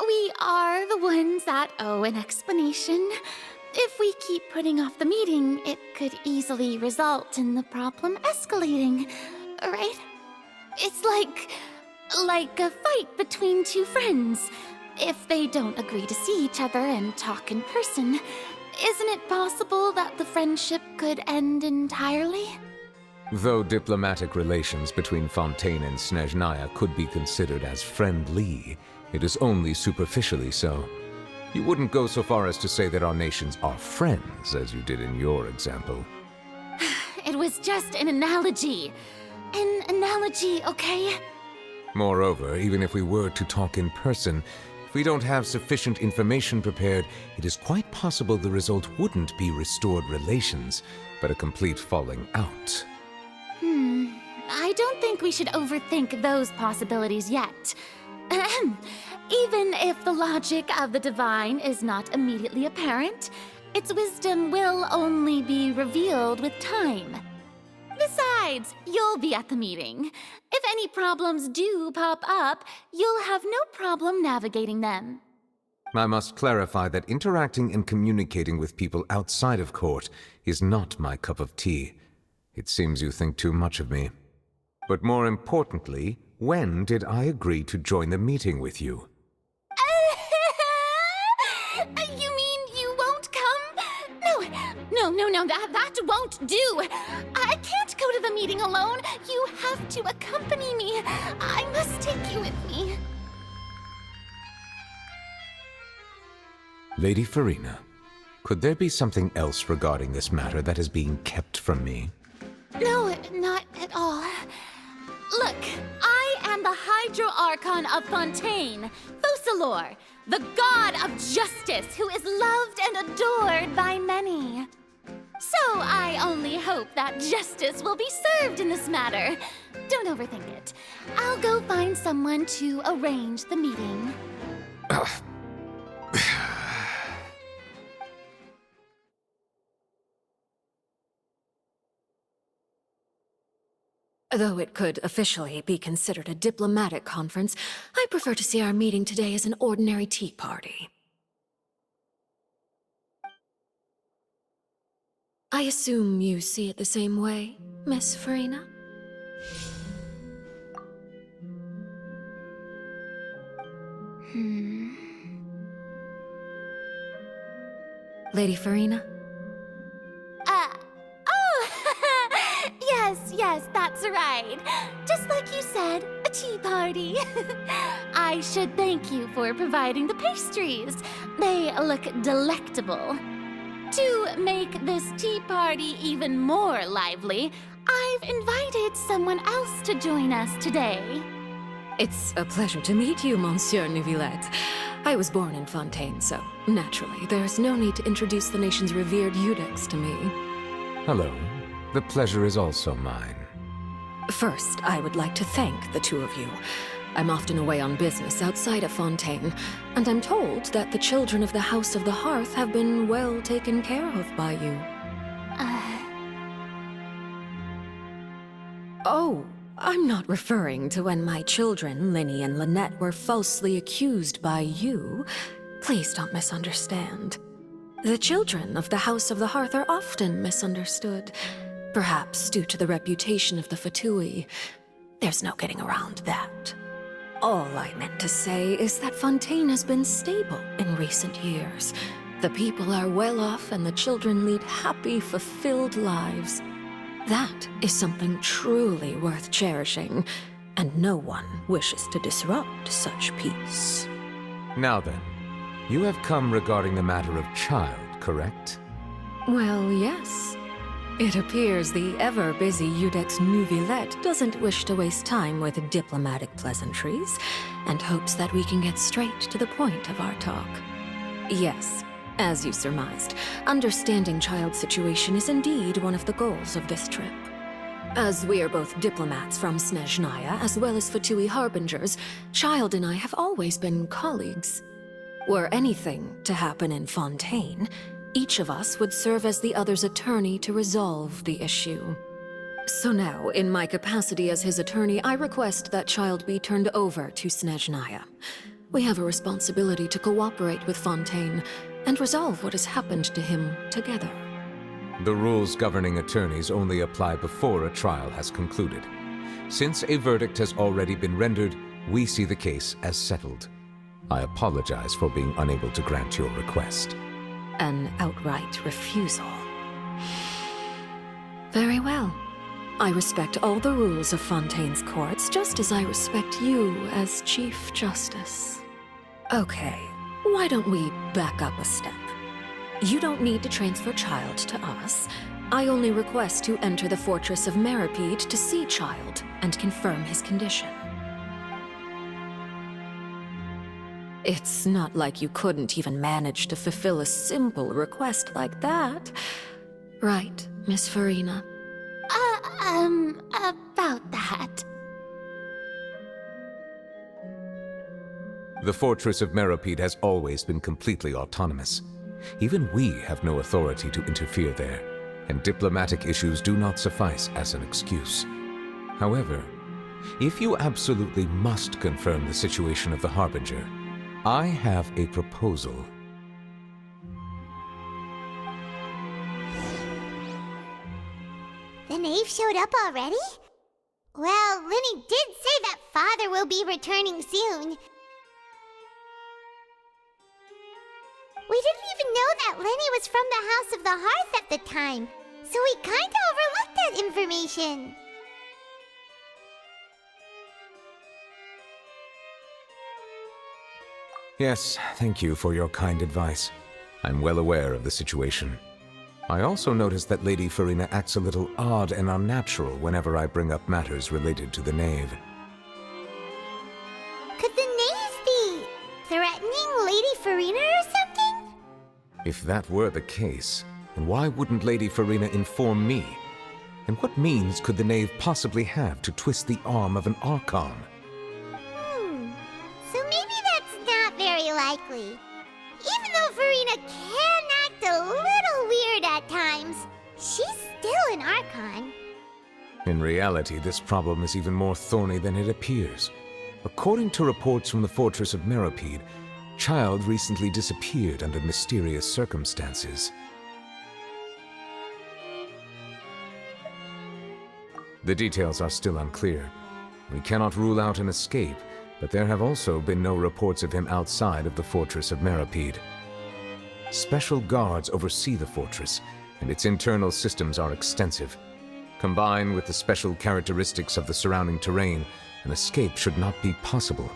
We are the ones that owe an explanation. If we keep putting off the meeting, it could easily result in the problem escalating, right? It's like a fight between two friends. If they don't agree to see each other and talk in person, isn't it possible that the friendship could end entirely? Though diplomatic relations between Fontaine and Snezhnaya could be considered as friendly, it is only superficially so. You wouldn't go so far as to say that our nations are friends, as you did in your example. It was just an analogy. An analogy, okay? Moreover, even if we were to talk in person, if we don't have sufficient information prepared, it is quite possible the result wouldn't be restored relations, but a complete falling out. I don't think we should overthink those possibilities yet. Even if the logic of the divine is not immediately apparent, its wisdom will only be revealed with time. Besides, you'll be at the meeting. If any problems do pop up, you'll have no problem navigating them. I must clarify that interacting and communicating with people outside of court is not my cup of tea. It seems you think too much of me. But more importantly, when did I agree to join the meeting with you? You mean you won't come? No, that won't do. I can't go to the meeting alone. You have to accompany me. I must take you with me. Lady Farina, could there be something else regarding this matter that is being kept from me? No, not at all. Look, I am the Hydro-Archon of Fontaine, Focalor, the god of justice who is loved and adored by many. So I only hope that justice will be served in this matter. Don't overthink it. I'll go find someone to arrange the meeting. Though it could officially be considered a diplomatic conference, I prefer to see our meeting today as an ordinary tea party. I assume you see it the same way, Miss Farina? Lady Farina? Yes, that's right. Just like you said, a tea party. I should thank you for providing the pastries. They look delectable. To make this tea party even more lively, I've invited someone else to join us today. It's a pleasure to meet you, Monsieur Neuvillette. I was born in Fontaine, so naturally, there's no need to introduce the nation's revered Eudex to me. Hello. The pleasure is also mine. First, I would like to thank the two of you. I'm often away on business outside of Fontaine, and I'm told that the children of the House of the Hearth have been well taken care of by you. Oh, I'm not referring to when my children, Linny and Lynette, were falsely accused by you. Please don't misunderstand. The children of the House of the Hearth are often misunderstood. Perhaps due to the reputation of the Fatui. There's no getting around that. All I meant to say is that Fontaine has been stable in recent years. The people are well off and the children lead happy, fulfilled lives. That is something truly worth cherishing, and no one wishes to disrupt such peace. Now then, you have come regarding the matter of child, correct? Well, yes. It appears the ever-busy Eudex Neuvillette doesn't wish to waste time with diplomatic pleasantries, and hopes that we can get straight to the point of our talk. Yes, as you surmised, understanding child's situation is indeed one of the goals of this trip. As we are both diplomats from Snezhnaya as well as Fatui harbingers, Child and I have always been colleagues. Were anything to happen in Fontaine, each of us would serve as the other's attorney to resolve the issue. So now, in my capacity as his attorney, I request that Child be turned over to Snezhnaya. We have a responsibility to cooperate with Fontaine and resolve what has happened to him together. The rules governing attorneys only apply before a trial has concluded. Since a verdict has already been rendered, we see the case as settled. I apologize for being unable to grant your request. An outright refusal. Very well. I respect all the rules of Fontaine's courts, just as I respect you as Chief Justice. Okay, why don't we back up a step? You don't need to transfer Child to us. I only request to enter the fortress of Meropede to see Child and confirm his condition. It's not like you couldn't even manage to fulfill a simple request like that. Right, Miss Farina? About that. The fortress of Meropede has always been completely autonomous. Even we have no authority to interfere there, and diplomatic issues do not suffice as an excuse. However, if you absolutely must confirm the situation of the Harbinger, I have a proposal. The knave showed up already? Well, Lenny did say that Father will be returning soon. We didn't even know that Lenny was from the House of the Hearth at the time, so we kinda overlooked that information. Yes, thank you for your kind advice. I'm well aware of the situation. I also noticed that Lady Farina acts a little odd and unnatural whenever I bring up matters related to the knave. Could the knave be threatening Lady Farina or something? If that were the case, then why wouldn't Lady Farina inform me? And what means could the knave possibly have to twist the arm of an Archon? So maybe that's not very likely. Even though Farina can act a little weird at times, she's still an Archon. In reality, this problem is even more thorny than it appears. According to reports from the fortress of Meropede, Child recently disappeared under mysterious circumstances. The details are still unclear. We cannot rule out an escape, but there have also been no reports of him outside of the fortress of Meropede. Special guards oversee the fortress, and its internal systems are extensive. Combined with the special characteristics of the surrounding terrain, an escape should not be possible.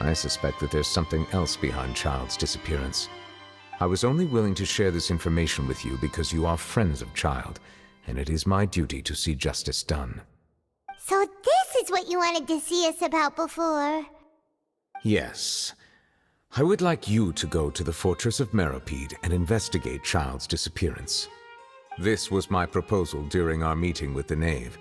I suspect that there's something else behind Child's disappearance. I was only willing to share this information with you because you are friends of Child, and it is my duty to see justice done. So this is what you wanted to see us about before. Yes. I would like you to go to the fortress of Meropede and investigate Child's disappearance. This was my proposal during our meeting with the knave.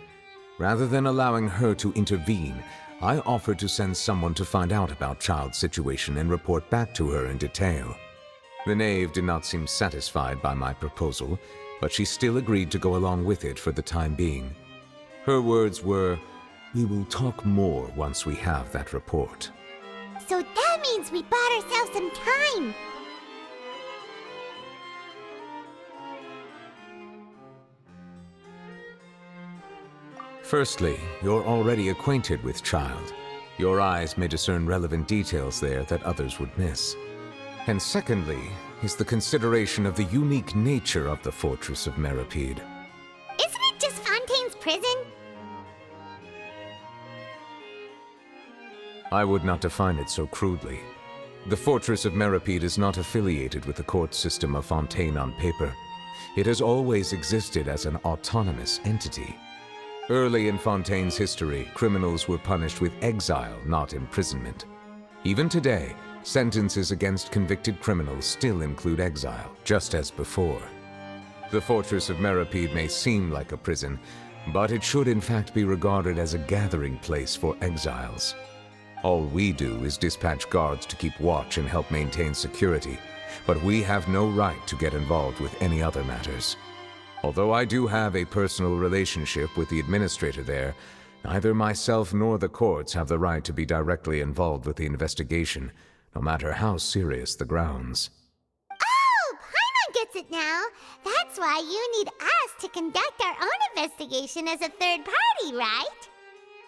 Rather than allowing her to intervene, I offered to send someone to find out about Child's situation and report back to her in detail. The knave did not seem satisfied by my proposal, but she still agreed to go along with it for the time being. Her words were, "We will talk more once we have that report." So that means we bought ourselves some time. Firstly, you're already acquainted with Child. Your eyes may discern relevant details there that others would miss. And secondly, is the consideration of the unique nature of the fortress of Meropede. Isn't it just Fontaine's prison? I would not define it so crudely. The fortress of Meropede is not affiliated with the court system of Fontaine on paper. It has always existed as an autonomous entity. Early in Fontaine's history, criminals were punished with exile, not imprisonment. Even today, sentences against convicted criminals still include exile, just as before. The fortress of Meropede may seem like a prison, but it should in fact be regarded as a gathering place for exiles. All we do is dispatch guards to keep watch and help maintain security, but we have no right to get involved with any other matters. Although I do have a personal relationship with the administrator there, neither myself nor the courts have the right to be directly involved with the investigation, no matter how serious the grounds. Oh, Paimon gets it now. That's why you need us to conduct our own investigation as a third party, right?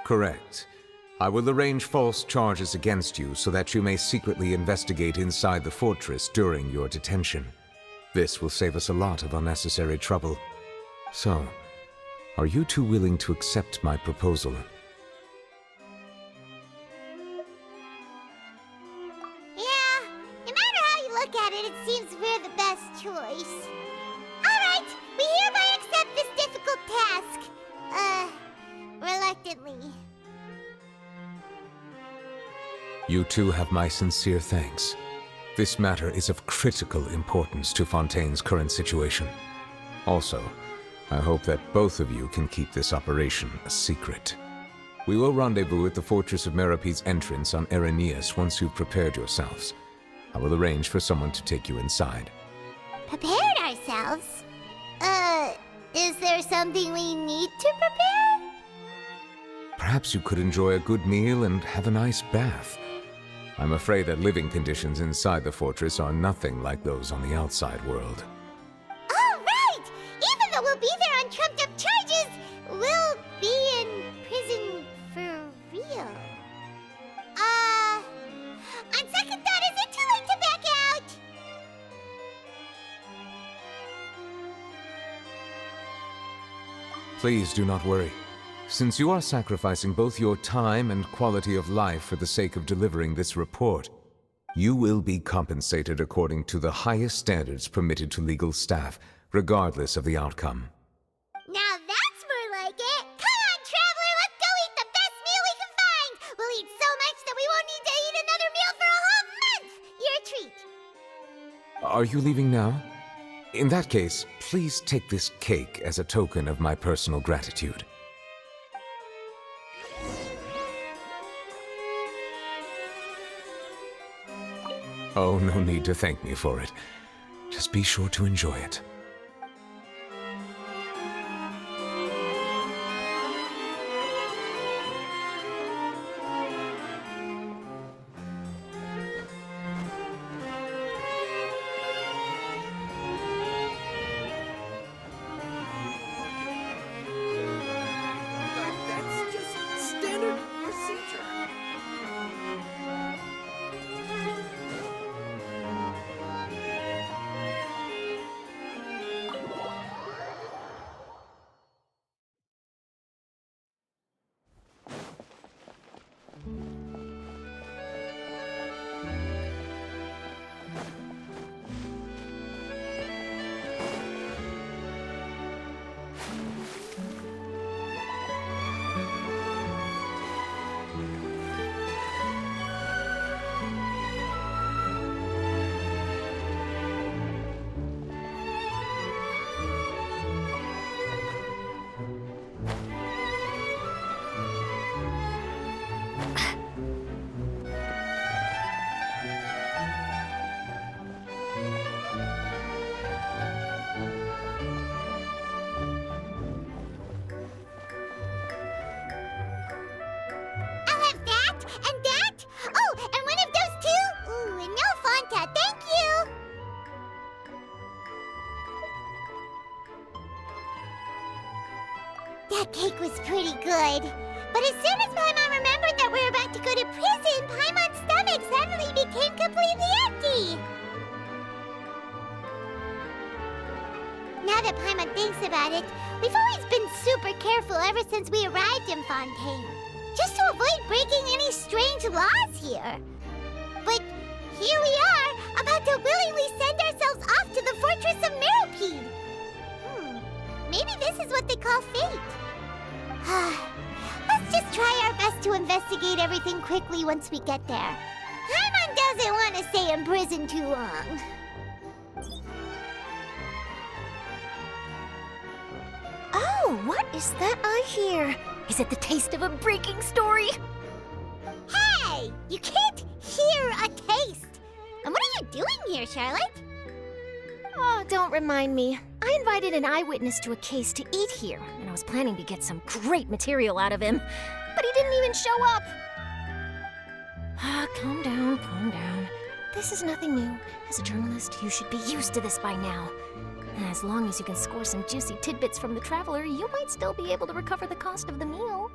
Correct. I will arrange false charges against you so that you may secretly investigate inside the fortress during your detention. This will save us a lot of unnecessary trouble. So, are you two willing to accept my proposal? Yeah, no matter how you look at it, it seems we're the best choice. Alright, we hereby accept this difficult task. Reluctantly. You two have my sincere thanks. This matter is of critical importance to Fontaine's current situation. Also, I hope that both of you can keep this operation a secret. We will rendezvous at the Fortress of Meropede's entrance on Erinius once you've prepared yourselves. I will arrange for someone to take you inside. Prepared ourselves? Is there something we need to prepare? Perhaps you could enjoy a good meal and have a nice bath. I'm afraid that living conditions inside the fortress are nothing like those on the outside world. Oh, right! Even though we'll be there on trumped-up charges, we'll be in prison for real. On second thought, is it too late to back out? Please do not worry. Since you are sacrificing both your time and quality of life for the sake of delivering this report, you will be compensated according to the highest standards permitted to legal staff, regardless of the outcome. Now that's more like it! Come on, traveler, let's go eat the best meal we can find! We'll eat so much that we won't need to eat another meal for a whole month! Your treat! Are you leaving now? In that case, please take this cake as a token of my personal gratitude. Oh, no need to thank me for it. Just be sure to enjoy it. That's just standard procedure. I'll have that, and that! Oh, and one of those two! Ooh, and no Fonta, thank you! That cake was pretty good. But as soon as Paimon remembered that we're about to go to prison, Paimon's stomach suddenly became completely empty! Now that Paimon thinks about it, we've always been super careful ever since we arrived in Fontaine. Just to avoid breaking any strange laws here. But here we are, about to willingly send ourselves off to the Fortress of Meropede. Maybe this is what they call fate. Let's just try our best to investigate everything quickly once we get there. Paimon doesn't want to stay in prison too long. Oh, what is that I hear? Is it the taste of a breaking story? Hey! You can't hear a taste! And what are you doing here, Charlotte? Oh, don't remind me. I invited an eyewitness to a case to eat here, and I was planning to get some great material out of him. But he didn't even show up. Calm down, calm down. This is nothing new. As a journalist, you should be used to this by now. As long as you can score some juicy tidbits from the traveler, you might still be able to recover the cost of the meal.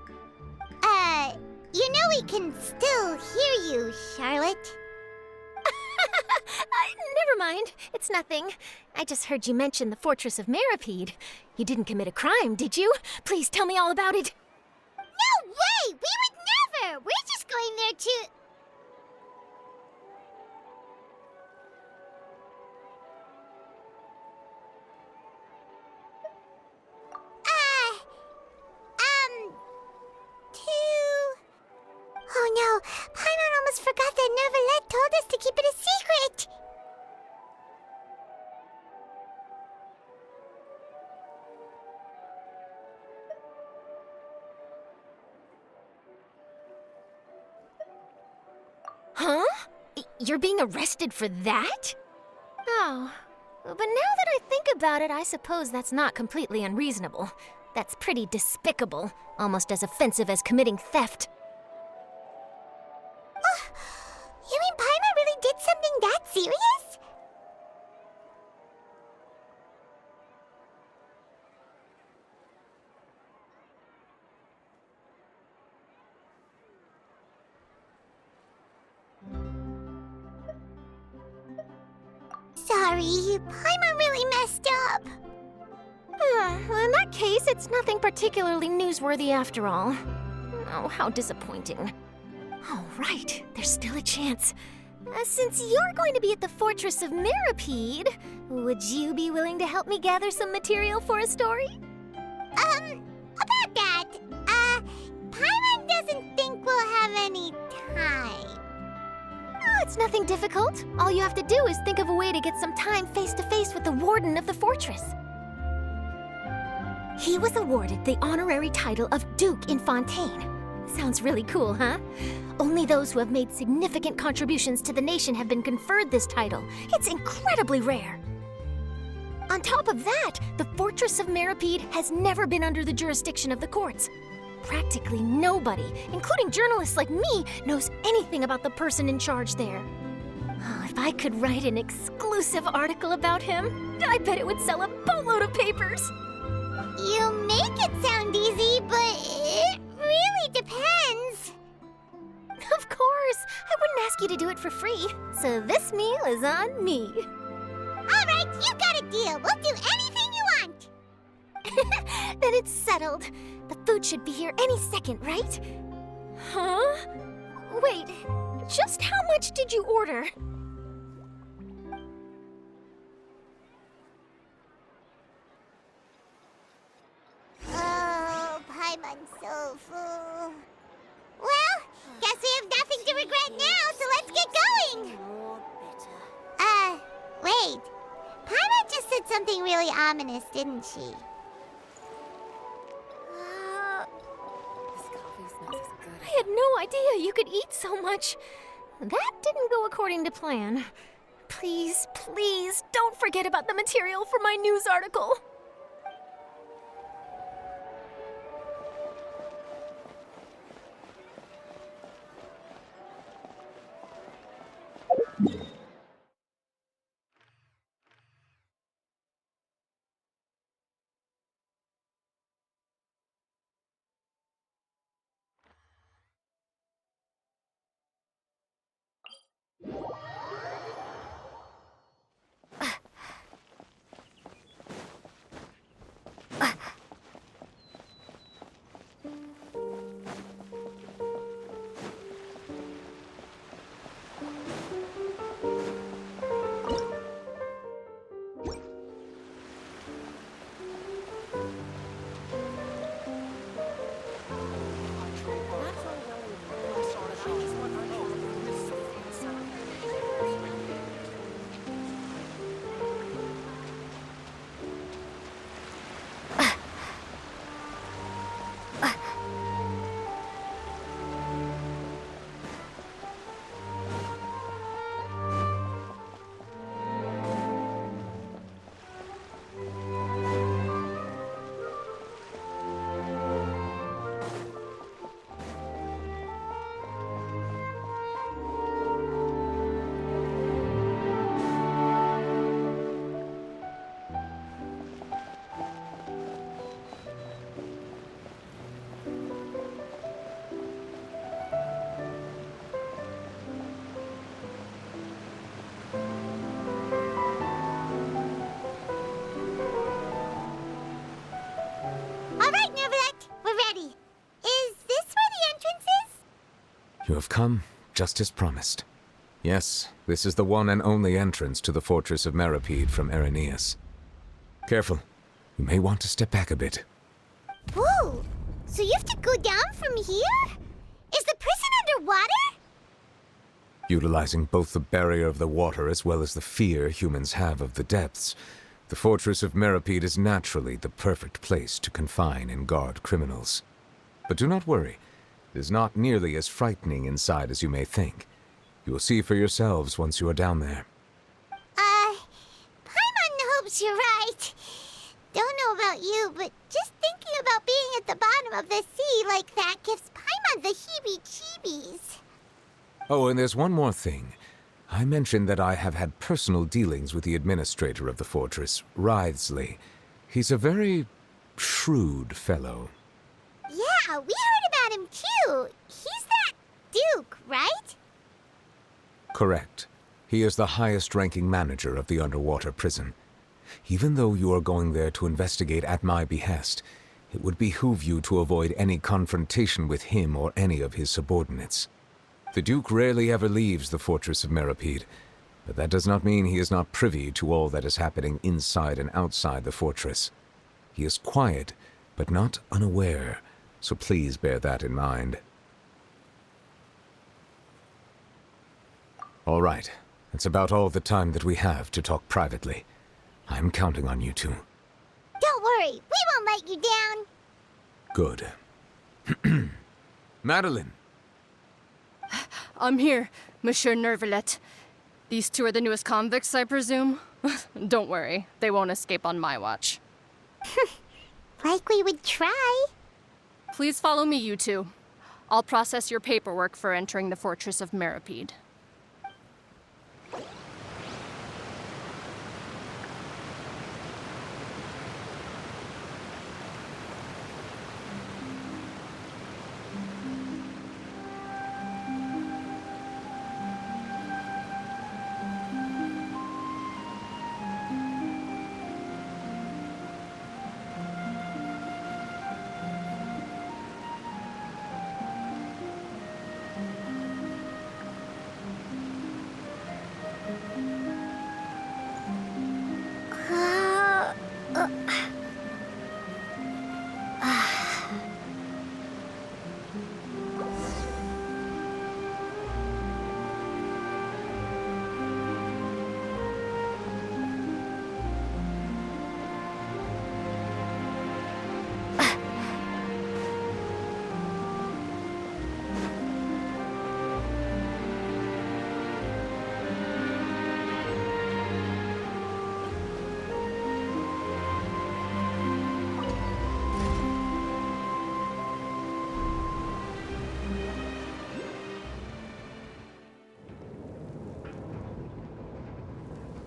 You know we can still hear you, Charlotte. Never mind. It's nothing. I just heard you mention the fortress of Meropede. You didn't commit a crime, did you? Please tell me all about it. No way! We would never! We're just going there to... Oh no, Paimon almost forgot that Neverlet told us to keep it a secret! Huh? You're being arrested for that? Oh, but now that I think about it, I suppose that's not completely unreasonable. That's pretty despicable, almost as offensive as committing theft. You mean Paimon really did something that serious? Sorry, Paimon really messed up. Well, in that case, it's nothing particularly newsworthy after all. Oh, how disappointing. Oh, right. There's still a chance. Since you're going to be at the Fortress of Meropede, would you be willing to help me gather some material for a story? About that, Paimon doesn't think we'll have any time. Oh, it's nothing difficult. All you have to do is think of a way to get some time face-to-face with the warden of the fortress. He was awarded the honorary title of Duke in Fontaine. Sounds really cool, huh? Only those who have made significant contributions to the nation have been conferred this title. It's incredibly rare. On top of that, the Fortress of Meropede has never been under the jurisdiction of the courts. Practically nobody, including journalists like me, knows anything about the person in charge there. Oh, if I could write an exclusive article about him, I bet it would sell a boatload of papers. You make it sound easy, but it really depends. Of course, I wouldn't ask you to do it for free, so this meal is on me. All right, you got a deal. We'll do anything you want. Then it's settled. The food should be here any second, right? Huh? Wait, just how much did you order? Oh, Paimon's so full. Well, guess we have nothing to regret now, so let's get going. Wait. Paimon just said something really ominous, didn't she? I had no idea you could eat so much. That didn't go according to plan. Please, please, don't forget about the material for my news article. You have come just as promised. Yes, this is the one and only entrance to the fortress of Meropede from Irenaeus. Careful. You may want to step back a bit. Whoa! So you have to go down from here? Is the prison underwater? Utilizing both the barrier of the water as well as the fear humans have of the depths, the fortress of Meropede is naturally the perfect place to confine and guard criminals. But do not worry. It is not nearly as frightening inside as you may think. You will see for yourselves once you are down there. Paimon hopes you're right. Don't know about you, but just thinking about being at the bottom of the sea like that gives Paimon the heebie-jeebies. Oh, and there's one more thing. I mentioned that I have had personal dealings with the administrator of the fortress, Writhsley. He's a very shrewd fellow. Yeah, we heard about him too. He's that Duke, right? Correct. He is the highest-ranking manager of the underwater prison. Even though you are going there to investigate at my behest, it would behoove you to avoid any confrontation with him or any of his subordinates. The Duke rarely ever leaves the fortress of Meropede, but that does not mean he is not privy to all that is happening inside and outside the fortress. He is quiet, but not unaware, so please bear that in mind. All right, that's about all the time that we have to talk privately. I'm counting on you two. Don't worry, we won't let you down. Good. Madeline! I'm here, Monsieur Nervalet. These two are the newest convicts, I presume? Don't worry, they won't escape on my watch. Like we would try. Please follow me, you two. I'll process your paperwork for entering the fortress of Meropede.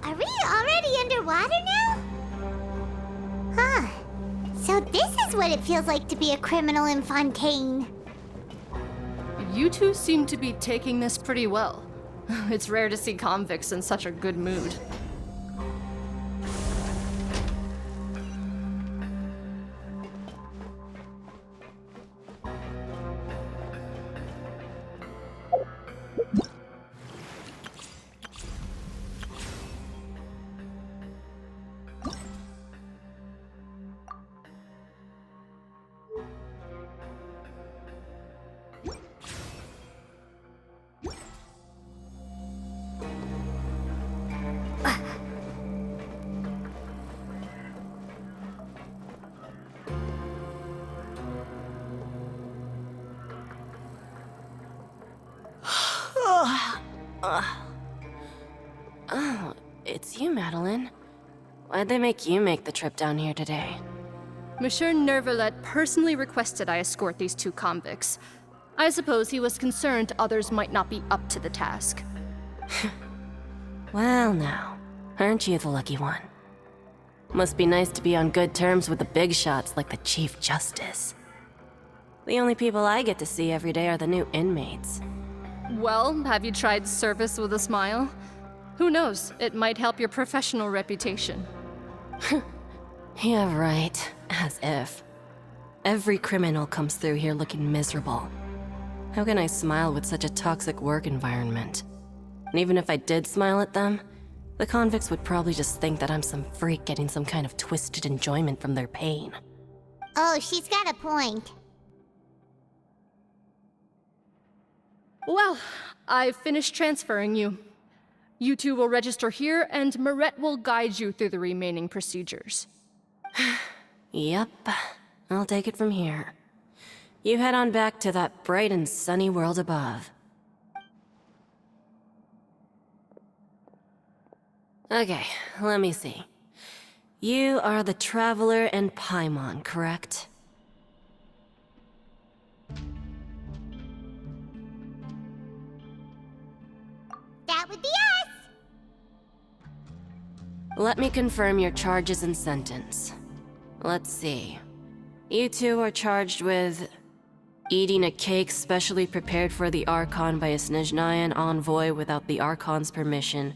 Are we already underwater now? Huh. So this is what it feels like to be a criminal in Fontaine. You two seem to be taking this pretty well. It's rare to see convicts in such a good mood. Oh, it's you, Madeline. Why'd they make you make the trip down here today? Monsieur Nervalet personally requested I escort these two convicts. I suppose he was concerned others might not be up to the task. Well now, aren't you the lucky one? Must be nice to be on good terms with the big shots like the Chief Justice. The only people I get to see every day are the new inmates. Well, have you tried service with a smile? Who knows, it might help your professional reputation. Yeah, right. As if. Every criminal comes through here looking miserable. How can I smile with such a toxic work environment? And even if I did smile at them, the convicts would probably just think that I'm some freak getting some kind of twisted enjoyment from their pain. Oh, she's got a point. Well, I've finished transferring you. You two will register here, and Marette will guide you through the remaining procedures. Yep, I'll take it from here. You head on back to that bright and sunny world above. Okay, let me see. You are the Traveler and Paimon, correct? That would be us! Let me confirm your charges and sentence. Let's see. You two are charged with eating a cake specially prepared for the Archon by a Snezhnayan envoy without the Archon's permission,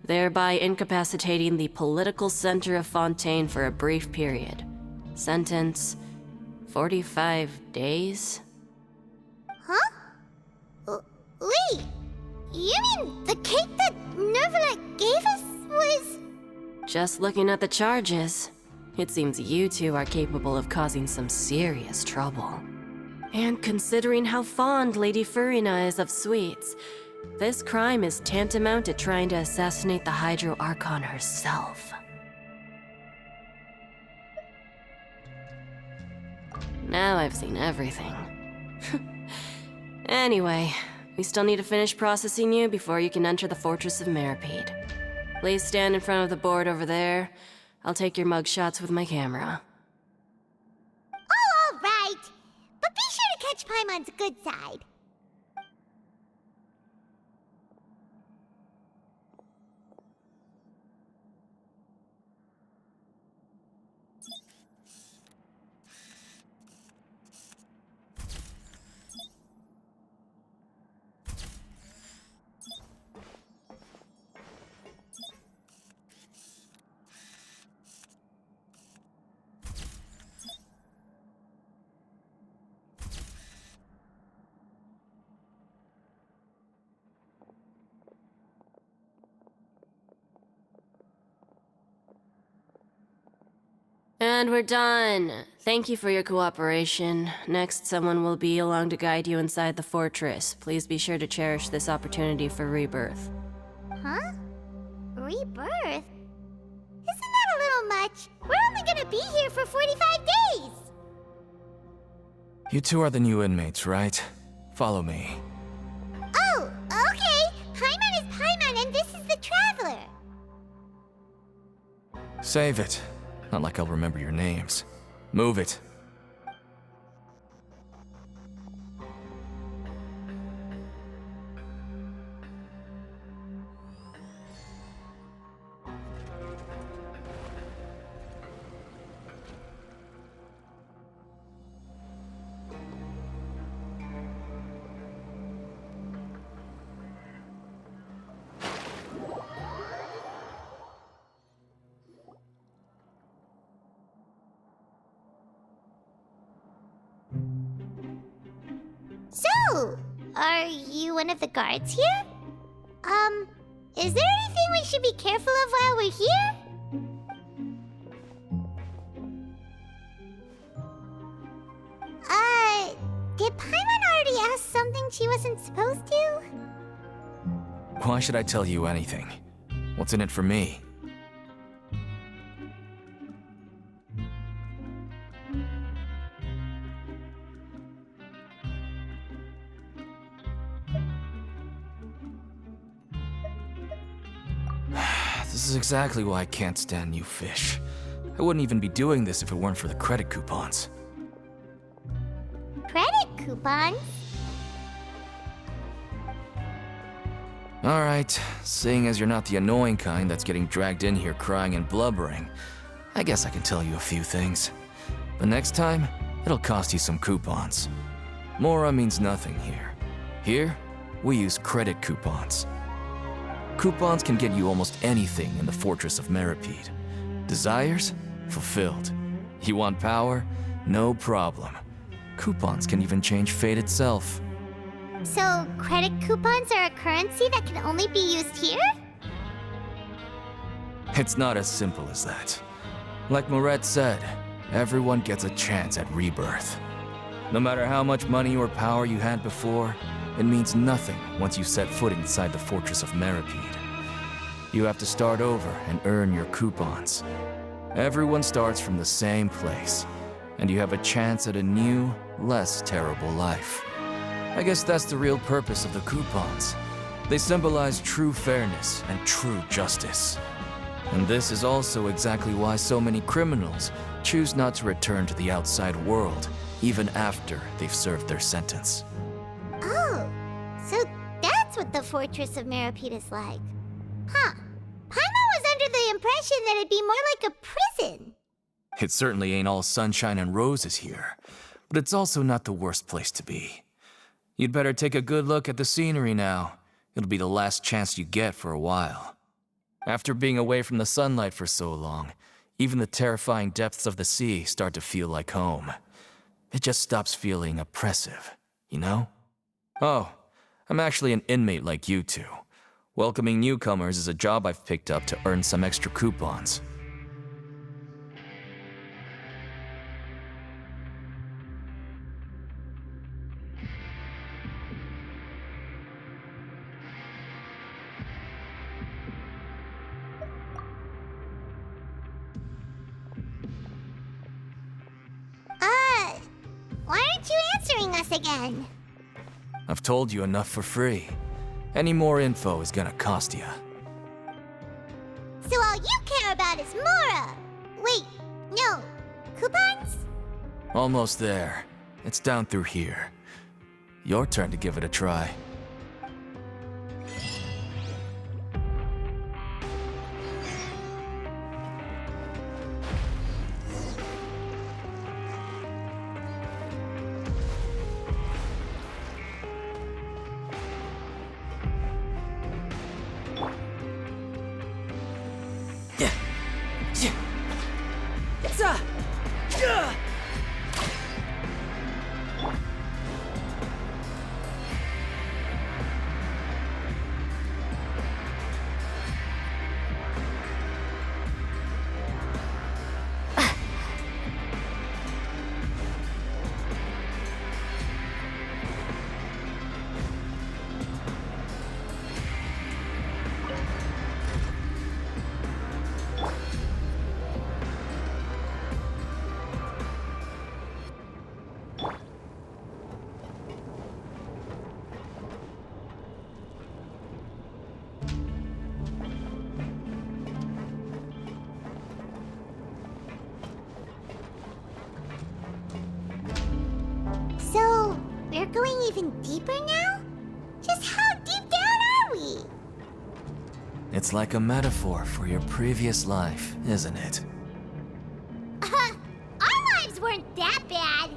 thereby incapacitating the political center of Fontaine for a brief period. Sentence: 45 days? Huh? Wait, you mean the cake that Nervalet gave us was... Just looking at the charges, it seems you two are capable of causing some serious trouble. And considering how fond Lady Furina is of sweets, this crime is tantamount to trying to assassinate the Hydro Archon herself. Now I've seen everything. Anyway, we still need to finish processing you before you can enter the Fortress of Meropede. Please stand in front of the board over there. I'll take your mugshots with my camera. Oh, all right. But be sure to catch Paimon's good side. And we're done. Thank you for your cooperation. Next, someone will be along to guide you inside the fortress. Please be sure to cherish this opportunity for rebirth. Huh? Rebirth? Isn't that a little much? We're only gonna be here for 45 days! You two are the new inmates, right? Follow me. Oh, okay! Paimon is Paimon and this is the Traveler! Save it. Not like I'll remember your names. Move it. So, are you one of the guards here? Is there anything we should be careful of while we're here? Did Paimon already ask something she wasn't supposed to? Why should I tell you anything? What's in it for me? This is exactly why I can't stand you fish. I wouldn't even be doing this if it weren't for the credit coupons. Credit coupons? Alright, seeing as you're not the annoying kind that's getting dragged in here crying and blubbering, I guess I can tell you a few things. But next time, it'll cost you some coupons. Mora means nothing here. Here, we use credit coupons. Coupons can get you almost anything in the Fortress of Meropede. Desires? Fulfilled. You want power? No problem. Coupons can even change fate itself. So, credit coupons are a currency that can only be used here? It's not as simple as that. Like Moret said, everyone gets a chance at rebirth. No matter how much money or power you had before, it means nothing once you set foot inside the fortress of Meropede. You have to start over and earn your coupons. Everyone starts from the same place, and you have a chance at a new, less terrible life. I guess that's the real purpose of the coupons. They symbolize true fairness and true justice. And this is also exactly why so many criminals choose not to return to the outside world, even after they've served their sentence. Oh, so that's what the Fortress of Meropede is like. Huh. Paimon was under the impression that it'd be more like a prison. It certainly ain't all sunshine and roses here, but it's also not the worst place to be. You'd better take a good look at the scenery now. It'll be the last chance you get for a while. After being away from the sunlight for so long, even the terrifying depths of the sea start to feel like home. It just stops feeling oppressive, you know? Oh, I'm actually an inmate like you two. Welcoming newcomers is a job I've picked up to earn some extra coupons. Why aren't you answering us again? I've told you enough for free. Any more info is gonna cost you. So all you care about is Mora! Wait, no. Coupons? Almost there. It's down through here. Your turn to give it a try. So, we're going even deeper now? Just how deep down are we? It's like a metaphor for your previous life, isn't it? Our lives weren't that bad.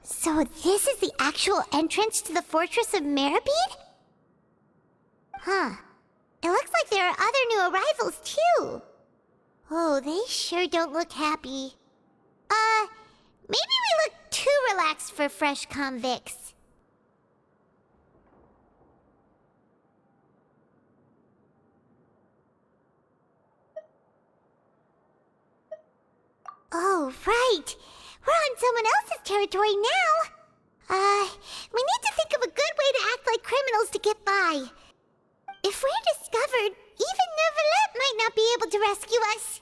So this is the actual entrance to the Fortress of Meropede? Huh. It looks like there are other new arrivals, too. Oh, they sure don't look happy. Maybe we look too relaxed for fresh convicts. Oh, right. We're on someone else's territory now. We need to think of a good way to act like criminals to get by. If we're discovered, even Nervalette might not be able to rescue us.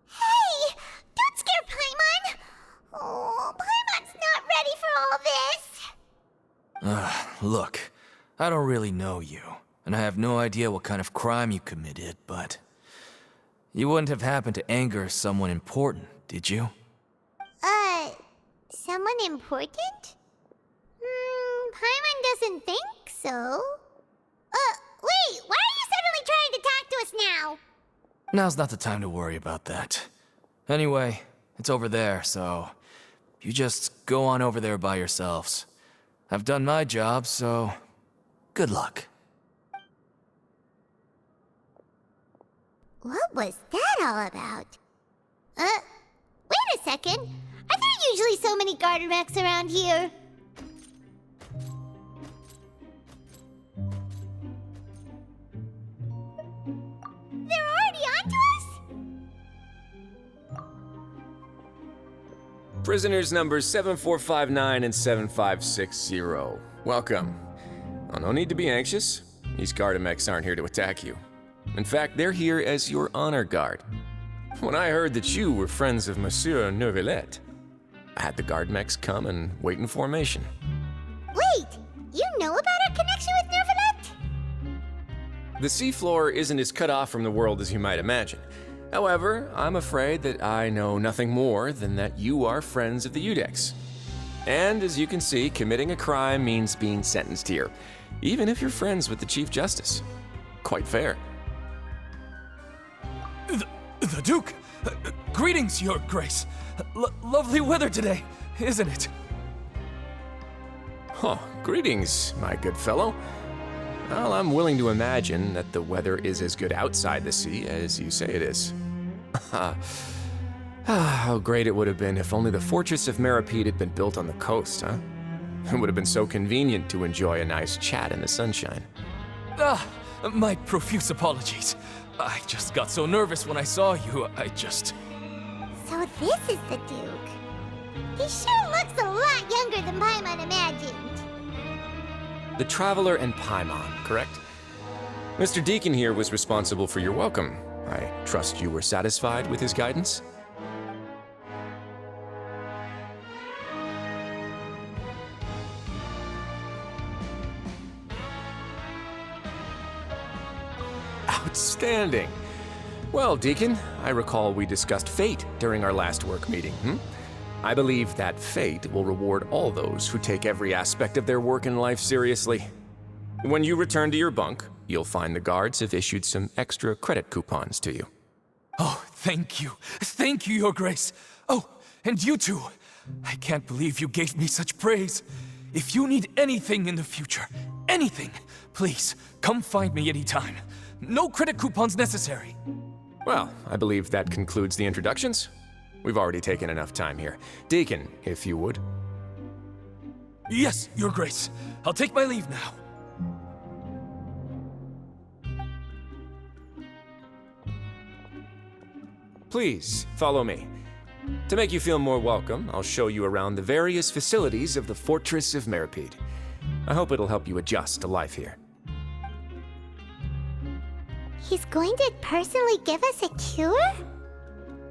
Hey! Don't scare Paimon! Oh. all this? Look, I don't really know you, and I have no idea what kind of crime you committed, but you wouldn't have happened to anger someone important, did you? Someone important? Paimon doesn't think so. Wait, why are you suddenly trying to talk to us now? Now's not the time to worry about that. Anyway, it's over there, so you just go on over there by yourselves. I've done my job, so good luck. What was that all about? Wait a second. Are there usually so many garter mechs around here? They're already onto us? Prisoners numbers 7459 and 7560. Welcome. Oh, no need to be anxious. These Gardamex aren't here to attack you. In fact, they're here as your honor guard. When I heard that you were friends of Monsieur Neuvillette, I had the Gardamex come and wait in formation. Wait, you know about our connection with Neuvillette? The seafloor isn't as cut off from the world as you might imagine. However, I'm afraid that I know nothing more than that you are friends of the Udex. And as you can see, committing a crime means being sentenced here, even if you're friends with the Chief Justice. Quite fair. The Duke! Greetings, Your Grace. Lovely weather today, isn't it? Oh, greetings, my good fellow. Well, I'm willing to imagine that the weather is as good outside the sea as you say it is. How great it would have been if only the fortress of Meropede had been built on the coast, huh? It would have been so convenient to enjoy a nice chat in the sunshine. My profuse apologies. I just got so nervous when I saw you, So this is the Duke. He sure looks a lot younger than Paimon imagined. The Traveler and Paimon, correct? Mr. Deacon here was responsible for your welcome. I trust you were satisfied with his guidance? Outstanding. Well, Deacon, I recall we discussed fate during our last work meeting, I believe that fate will reward all those who take every aspect of their work in life seriously. When you return to your bunk, you'll find the guards have issued some extra credit coupons to you. Oh, thank you. Thank you, Your Grace. Oh, and you too. I can't believe you gave me such praise. If you need anything in the future, anything, please, come find me anytime. No credit coupons necessary. Well, I believe that concludes the introductions. We've already taken enough time here. Deacon, if you would. Yes, Your Grace. I'll take my leave now. Please, follow me. To make you feel more welcome, I'll show you around the various facilities of the Fortress of Meropede. I hope it'll help you adjust to life here. He's going to personally give us a cure?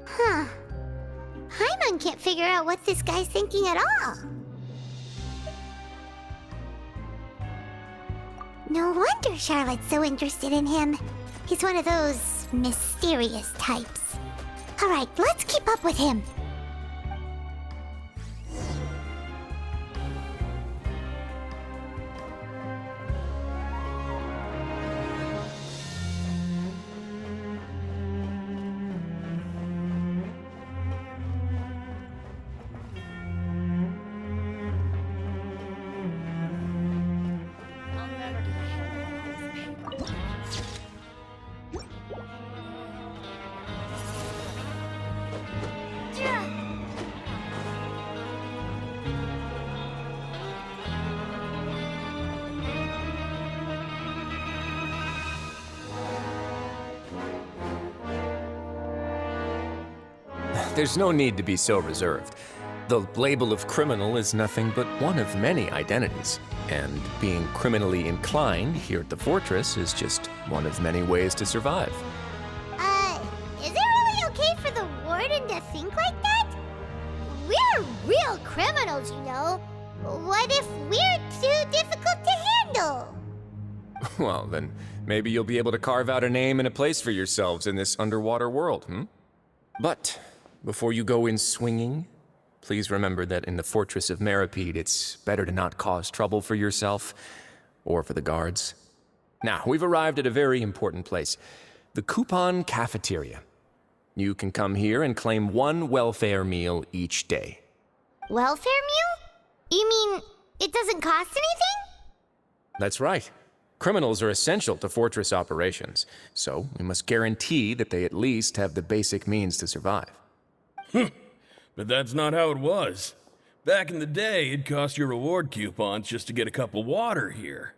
Huh. Paimon can't figure out what this guy's thinking at all. No wonder Charlotte's so interested in him. He's one of those mysterious types. All right, let's keep up with him. There's no need to be so reserved. The label of criminal is nothing but one of many identities, and being criminally inclined here at the fortress is just one of many ways to survive. Is it really okay for the warden to think like that? We're real criminals, you know. What if we're too difficult to handle? Well, then maybe you'll be able to carve out a name and a place for yourselves in this underwater world, But before you go in swinging, please remember that in the Fortress of Meropede, it's better to not cause trouble for yourself or for the guards. Now, we've arrived at a very important place, the Coupon Cafeteria. You can come here and claim one welfare meal each day. Welfare meal? You mean it doesn't cost anything? That's right. Criminals are essential to Fortress operations, so we must guarantee that they at least have the basic means to survive. But that's not how it was. Back in the day, it cost your reward coupons just to get a cup of water here.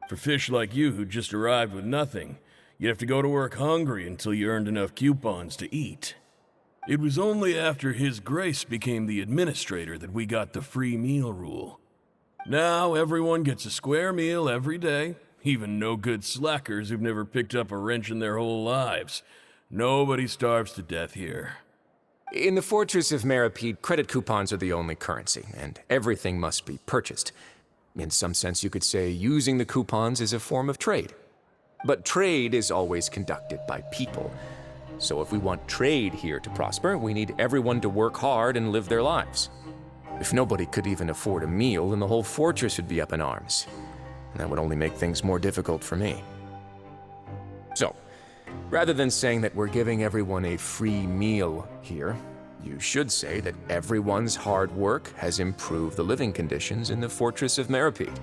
For fish like you who just arrived with nothing, you'd have to go to work hungry until you earned enough coupons to eat. It was only after His Grace became the administrator that we got the free meal rule. Now everyone gets a square meal every day, even no-good slackers who've never picked up a wrench in their whole lives. Nobody starves to death here. In the Fortress of Meropede, credit coupons are the only currency, and everything must be purchased. In some sense, you could say using the coupons is a form of trade. But trade is always conducted by people. So if we want trade here to prosper, we need everyone to work hard and live their lives. If nobody could even afford a meal, then the whole fortress would be up in arms. And that would only make things more difficult for me. So, rather than saying that we're giving everyone a free meal here, you should say that everyone's hard work has improved the living conditions in the Fortress of Meropede.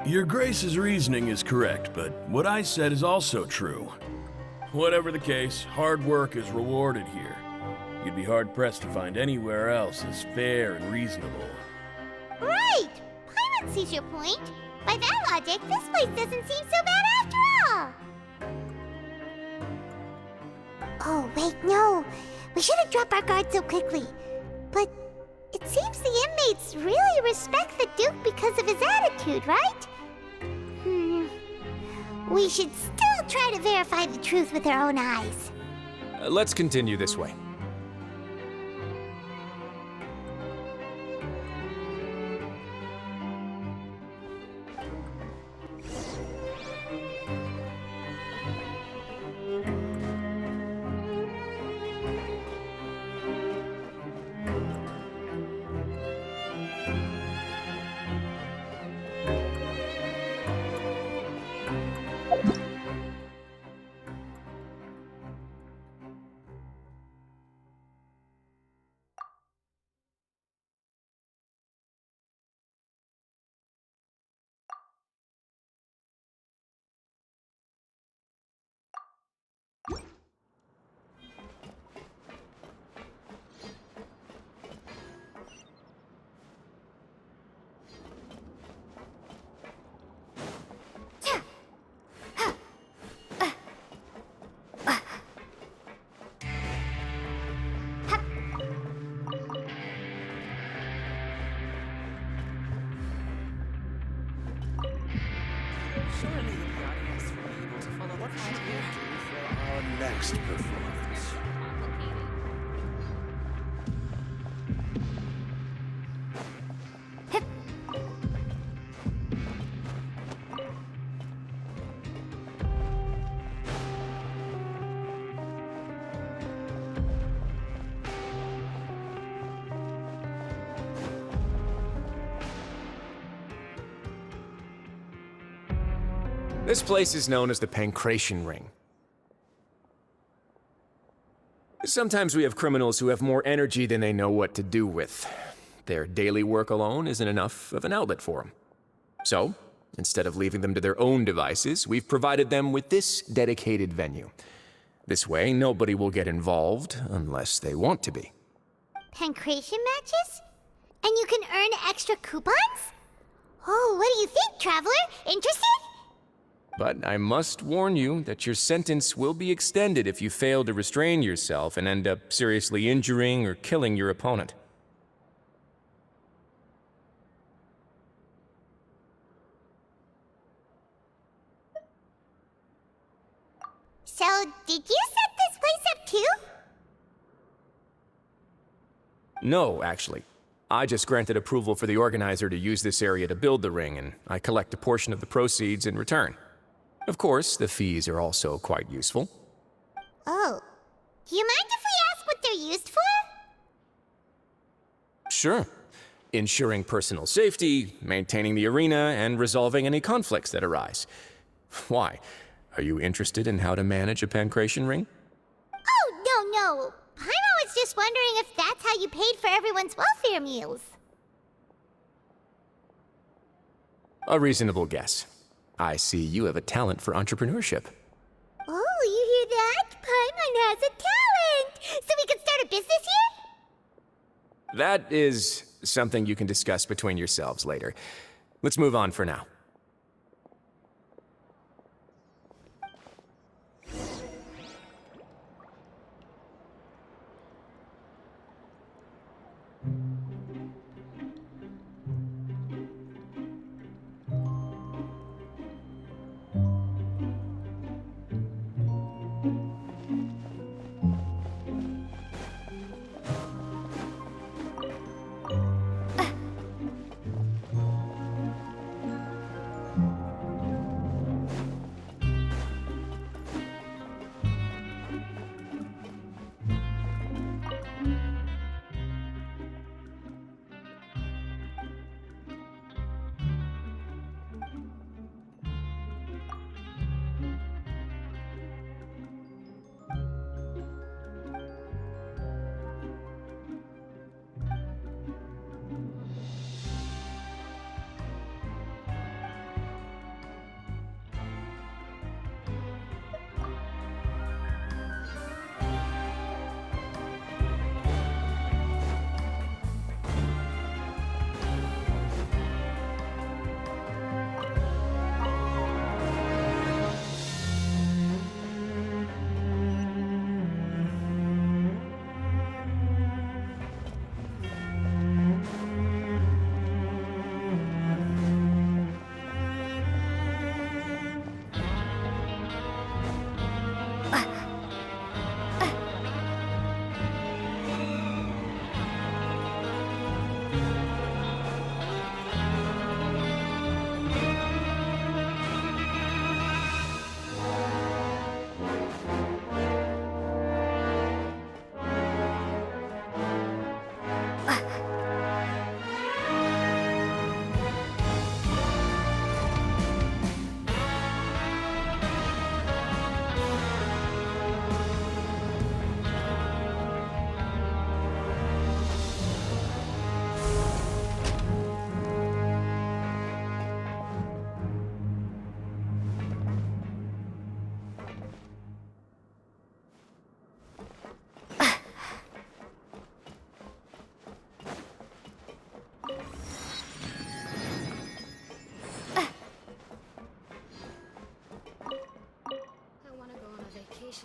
Your Grace's reasoning is correct, but what I said is also true. Whatever the case, hard work is rewarded here. You'd be hard-pressed to find anywhere else as fair and reasonable. Right! Paimon sees your point. By that logic, this place doesn't seem so bad after all. Oh, wait, no. We shouldn't drop our guard so quickly. But it seems the inmates really respect the Duke because of his attitude, right? We should still try to verify the truth with our own eyes. Let's continue this way. Surely the audience will be able to follow what we do for our next performance. This place is known as the Pancration Ring. Sometimes we have criminals who have more energy than they know what to do with. Their daily work alone isn't enough of an outlet for them. So, instead of leaving them to their own devices, we've provided them with this dedicated venue. This way, nobody will get involved unless they want to be. Pancration matches? And you can earn extra coupons? Oh, what do you think, Traveler? Interested? But I must warn you that your sentence will be extended if you fail to restrain yourself and end up seriously injuring or killing your opponent. So, did you set this place up too? No, actually. I just granted approval for the organizer to use this area to build the ring, and I collect a portion of the proceeds in return. Of course, the fees are also quite useful. Oh. Do you mind if we ask what they're used for? Sure. Ensuring personal safety, maintaining the arena, and resolving any conflicts that arise. Why? Are you interested in how to manage a pancration ring? Oh, no. Paimon was just wondering if that's how you paid for everyone's welfare meals. A reasonable guess. I see you have a talent for entrepreneurship. Oh, you hear that? Paimon has a talent! So we can start a business here? That is something you can discuss between yourselves later. Let's move on for now.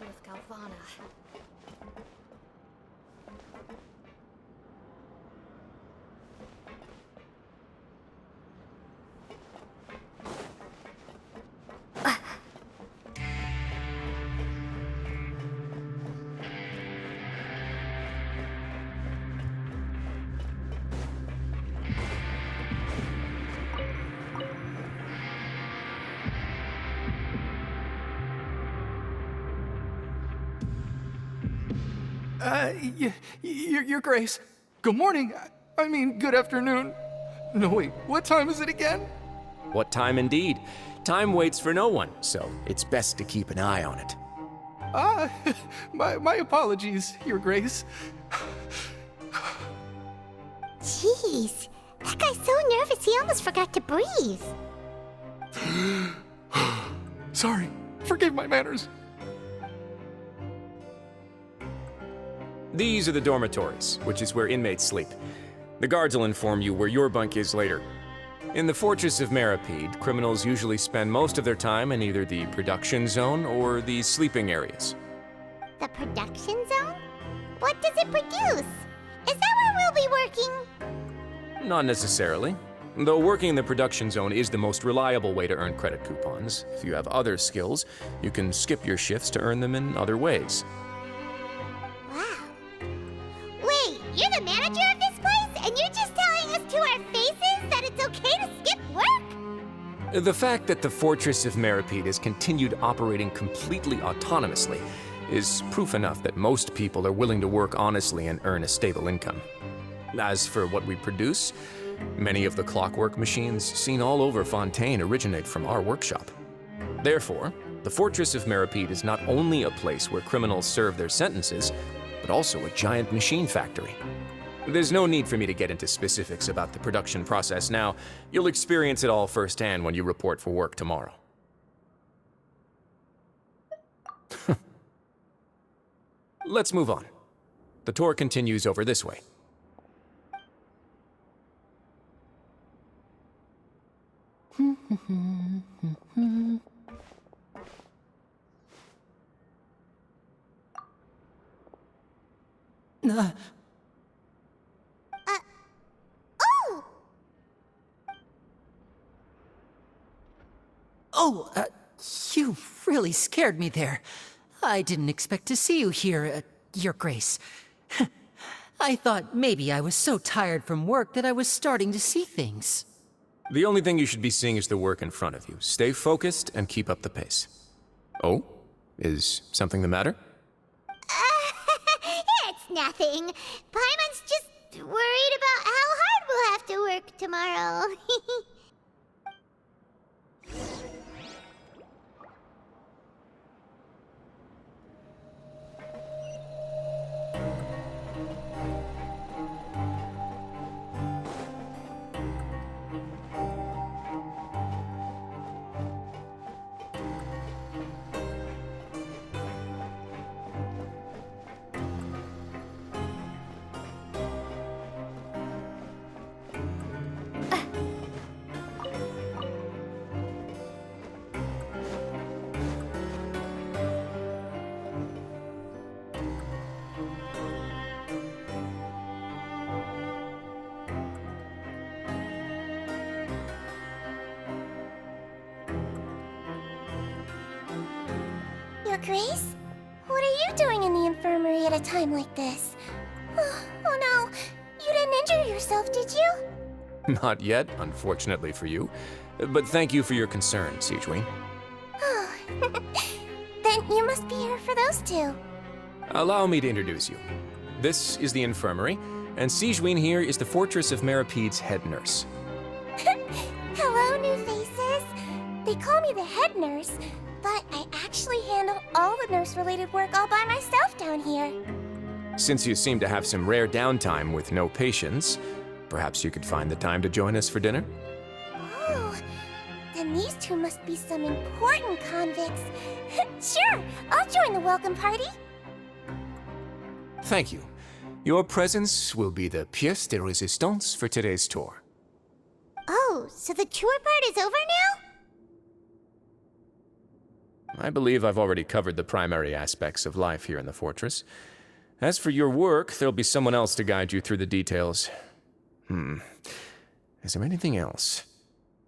With Galvana. Your Grace. Good morning. I mean, good afternoon. No, wait, what time is it again? What time indeed? Time waits for no one, so it's best to keep an eye on it. My apologies, Your Grace. Jeez, that guy's so nervous he almost forgot to breathe. Sorry, forgive my manners. These are the dormitories, which is where inmates sleep. The guards will inform you where your bunk is later. In the fortress of Meropede, criminals usually spend most of their time in either the production zone or the sleeping areas. The production zone? What does it produce? Is that where we'll be working? Not necessarily. Though working in the production zone is the most reliable way to earn credit coupons, if you have other skills, you can skip your shifts to earn them in other ways. Wow. Wait, you're the manager of this place, and you're just okay to skip work? The fact that the Fortress of Meropede has continued operating completely autonomously is proof enough that most people are willing to work honestly and earn a stable income. As for what we produce, many of the clockwork machines seen all over Fontaine originate from our workshop. Therefore, the Fortress of Meropede is not only a place where criminals serve their sentences, but also a giant machine factory. There's no need for me to get into specifics about the production process now. You'll experience it all firsthand when you report for work tomorrow. Let's move on. The tour continues over this way. Oh! You really scared me there. I didn't expect to see you here, Your Grace. I thought maybe I was so tired from work that I was starting to see things. The only thing you should be seeing is the work in front of you. Stay focused and keep up the pace. Oh? Is something the matter? It's nothing. Paimon's just worried about how hard we'll have to work tomorrow. Your Grace? What are you doing in the infirmary at a time like this? Oh no, you didn't injure yourself, did you? Not yet, unfortunately for you. But thank you for your concern, Sigewin. Oh, then you must be here for those two. Allow me to introduce you. This is the infirmary, and Sigewin here is the Fortress of Meropede's head nurse. Hello, new faces. They call me the head nurse, but I actually handle all the nurse-related work all by myself down here. Since you seem to have some rare downtime with no patients, perhaps you could find the time to join us for dinner? Oh, then these two must be some important convicts. Sure, I'll join the welcome party. Thank you. Your presence will be the pièce de résistance for today's tour. Oh, so the tour part is over now? I believe I've already covered the primary aspects of life here in the fortress. As for your work, there'll be someone else to guide you through the details. Is there anything else?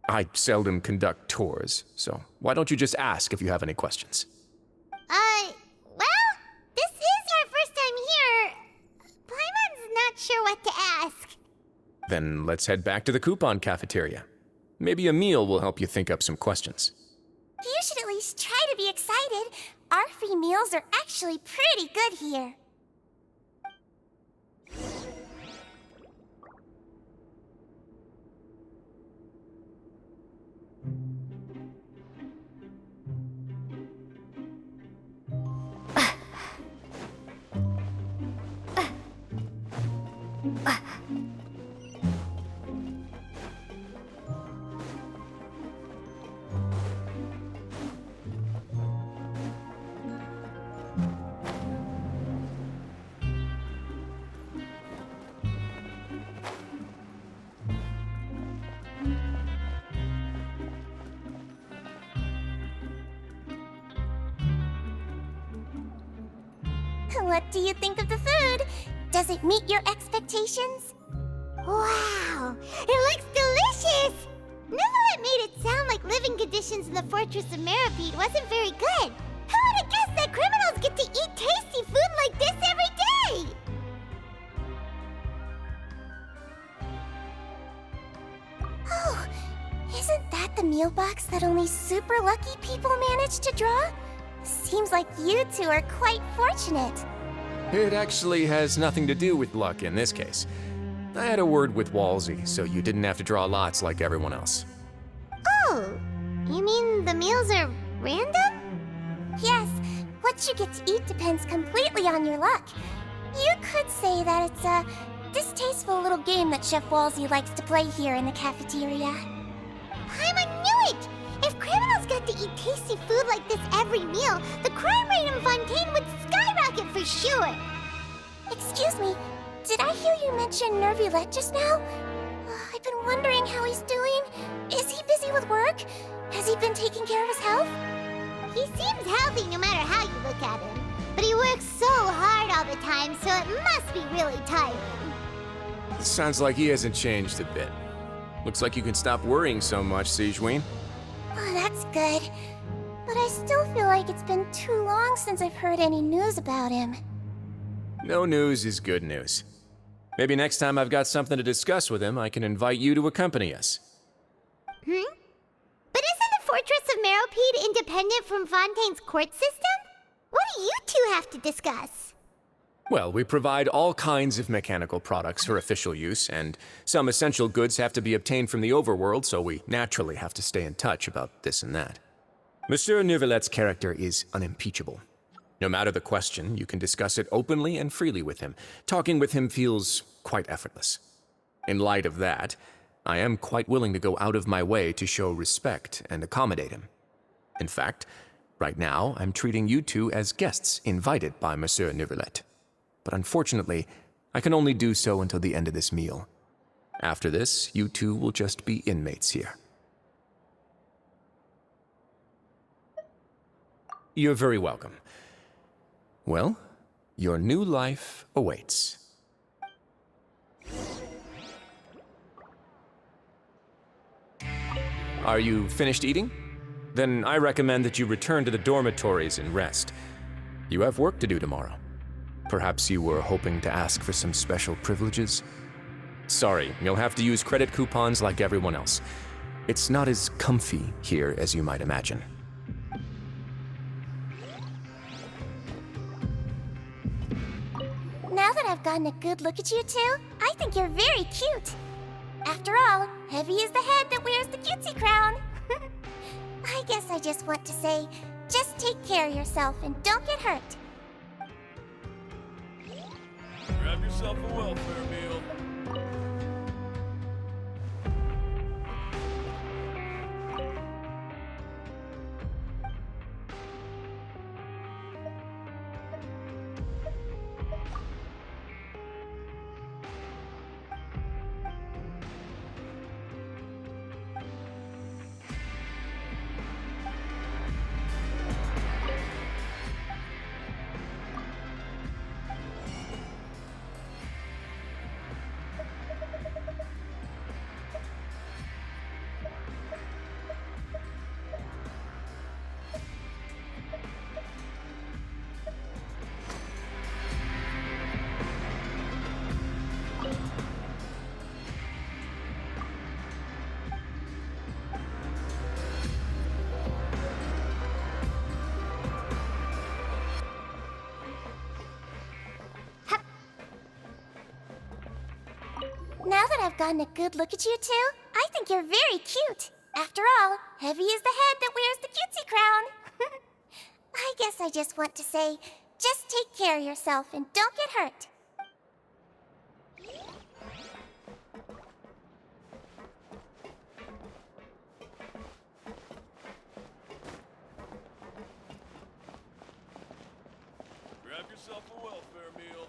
I seldom conduct tours, so why don't you just ask if you have any questions? Well, this is our first time here. Paimon's not sure what to ask. Then let's head back to the coupon cafeteria. Maybe a meal will help you think up some questions. You should at least try to be excited. Our free meals are actually pretty good here. What do you think of the food? Does it meet your expectations? Wow, it looks delicious! Neverlet made it sound like living conditions in the Fortress of Meropede wasn't very good. Who would have guessed that criminals get to eat tasty food like this every day? Oh, the meal box that only super lucky people manage to draw? Seems like you two are quite fortunate. It actually has nothing to do with luck in this case. I had a word with Walsey, so you didn't have to draw lots like everyone else. Oh, you mean the meals are random? Yes, what you get to eat depends completely on your luck. You could say that it's a distasteful little game that Chef Walsey likes to play here in the cafeteria. Paimon knew it! If criminals got to eat tasty food like this every meal, the crime rate in Fontaine would skyrocket for sure! Excuse me, did I hear you mention Nervulette just now? I've been wondering how he's doing. Is he busy with work? Has he been taking care of his health? He seems healthy no matter how you look at him. But he works so hard all the time, so it must be really tiring. Sounds like he hasn't changed a bit. Looks like you can stop worrying so much, Sigewinne. Oh, that's good. But I still feel like it's been too long since I've heard any news about him. No news is good news. Maybe next time I've got something to discuss with him, I can invite you to accompany us. But isn't the Fortress of Meropede independent from Fontaine's court system? What do you two have to discuss? Well, we provide all kinds of mechanical products for official use, and some essential goods have to be obtained from the overworld, so we naturally have to stay in touch about this and that. Monsieur Nervulette's character is unimpeachable. No matter the question, you can discuss it openly and freely with him. Talking with him feels quite effortless. In light of that, I am quite willing to go out of my way to show respect and accommodate him. In fact, right now, I'm treating you two as guests invited by Monsieur Nervulette. But unfortunately, I can only do so until the end of this meal. After this, you two will just be inmates here. You're very welcome. Well, your new life awaits. Are you finished eating? Then I recommend that you return to the dormitories and rest. You have work to do tomorrow. Perhaps you were hoping to ask for some special privileges? Sorry, you'll have to use credit coupons like everyone else. It's not as comfy here as you might imagine. Now that I've gotten a good look at you two, I think you're very cute. After all, heavy is the head that wears the cutesy crown. I guess I just want to say, just take care of yourself and don't get hurt. Grab yourself a welfare meal. Now that I've gotten a good look at you two, I think you're very cute. After all, heavy is the head that wears the cutesy crown. I guess I just want to say, just take care of yourself and don't get hurt. Grab yourself a welfare meal.